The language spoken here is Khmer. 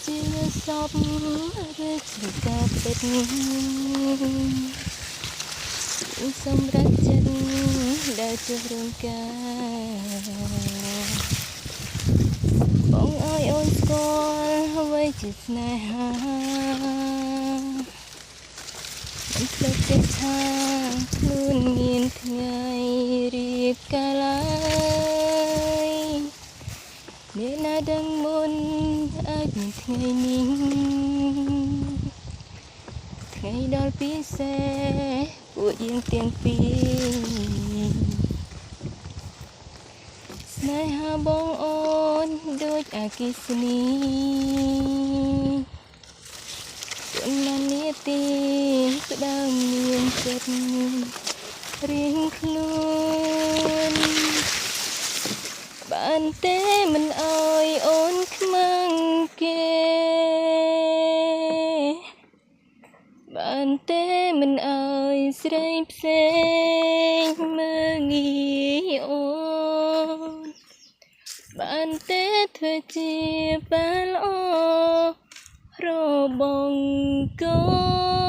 ជាសពឬជាការពិតសម្រាប់ចិត្តដែលជារំការបងអើយអូនស្គាល់អ្វីជាស្នេហាមិនភ្លេចទេថាខ្លួនមានថ្ងៃរៀបកាលឡើយអ្នកណាដឹងមុនអាចមានថ្ងៃនេះថ្ងៃដល់ពិសេសពួកយើងទាំងពីរស្នេហាបងអូនដូចអគ្គិសនីប៉ុន្មាននាទីផ្ដើមមានចិត្តរៀងខ្លួនបានទេមិនអើយអូនខ្មាំងគេបានទេមិនអើយស្រីផ្សេងមើងងាយអូនបានទេធ្វើជាបានល្អរបងកូន